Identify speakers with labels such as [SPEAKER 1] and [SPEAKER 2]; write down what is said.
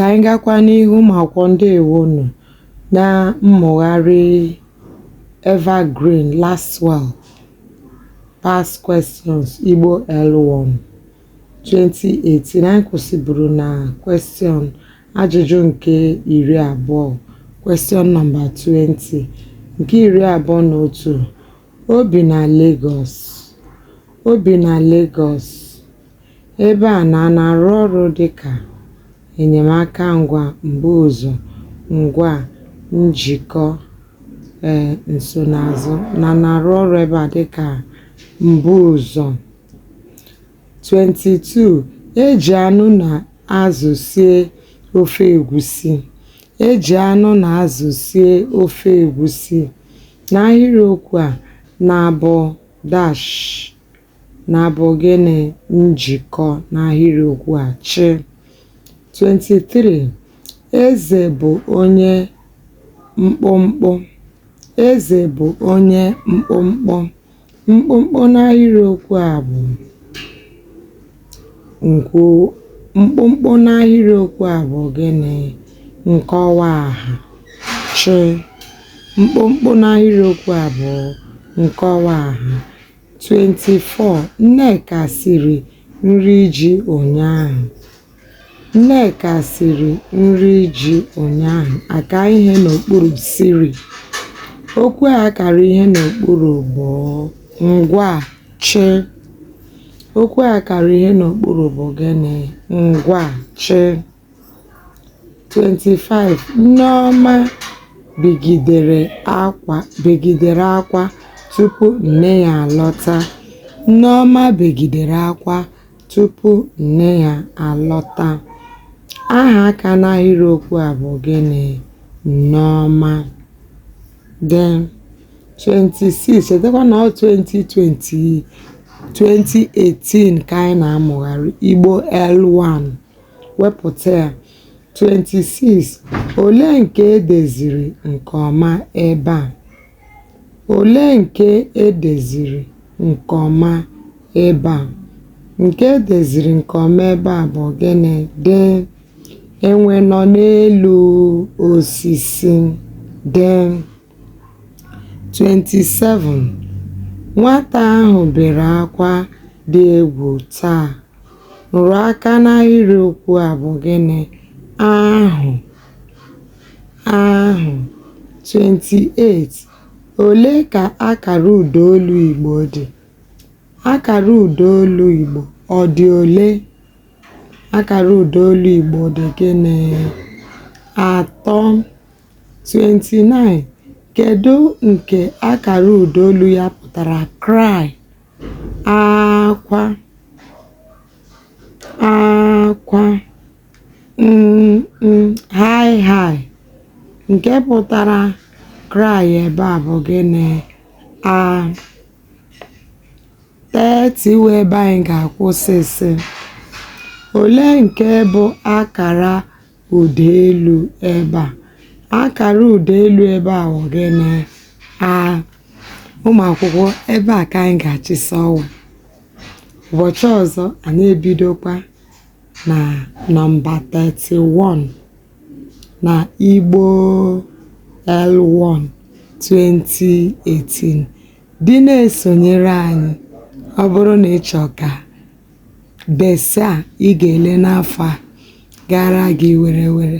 [SPEAKER 1] Ka anyị gakwa n'ihu ma akwụkwọ ndewonu na mmụgharị Evergreen Laswell Past Questions Igbo L1 2018. Anyị kwụsịburu na question ajụjụ nke 20, question number 20. Nke 21, o bi na Lagos. O bi na Lagos. Ebe a na-arụ ọrụ dịka enyemaka ngwa mbuụzọ, ngwa njikọ nsonaazụ na-arụ ọrụ ebe a dịka mbuụzọ. 22. Eji anụ na azụ sie ofe egusi. Eji anụ na azụ sie ofe egusi. N'ahịrịokwu a na-abụ dash na-abụ gịnị njikọ n'ahịrịokwu a chị. 23. Eze bụ onye mkpụmkpụ. Eze bụ onye mkpụmkpụ. Mkpụmkpụ n'ahịrịokwu a bụ mkpụmkpụ n'ahịrịokwu a bụ gịnị nkọwa aha chị. Mkpụmkpụ n'ahịrịokwu a bụ nkọwa aha. 24. Nneka siri nri ji ụnyaahụ. Nneka siri nri ji ụnyaahụ. Aka ihe n'okpuru siri. Okwu a akara ihe n'okpuru bụ ngwa chị. Okwu a akara ihe n'okpuru bụ gịnị ngwa chị. 25. Nneoma begidere akwa tupu nne ya alọta. Nneoma begidere akwa tupu nne ya alọta. Aha aka n'ahịrịokwu a bụ gịnị Nneoma. Then 26. Chetakwa na 2018 ka anyị na-amụgharị Igbo L1. Wepụta ya. 26. Olee nke edeziri nke ọma ebe a? Olee nke edeziri nke ọma ebe a? Nke edeziri nke ọma ebe a bụ gịnị dị enwe nọ n'elu osisi. Dị 27. Nwata ahụ bere akwa dị egwu taa. Nrụ aka n'ahịrịokwu a bụ gịnị ahụ. Ahụ. 28. Olee ka akara ụdaolu Igbo dị? Akara ụdaolu Igbo ọ dị ole? Akara ụdaolu Igbo dị gịnị 3. 29. Kedu nke akara ụdaolu ya pụtara cry akwa. Akwa. Hi. Nke pụtara cry ebe a bụ gịnị 30 wee ebe anyị ga-akwụsịsị. Olee nke bụ akara ụdaelu ebe a? Akara ụdaelu ebe a bụ gịnị ụmụ akwụkwọ ebe a ka anyị ga-achịsa ọwụ. Ụbọchị ọzọ anyị ebidokwa na nọmba 31 na Igbo L1 2018. Dị na-esonyere anyị. Ọ bụrụ na ị chọọ ka bese a ị ga-ele n'afọ a gara gị were.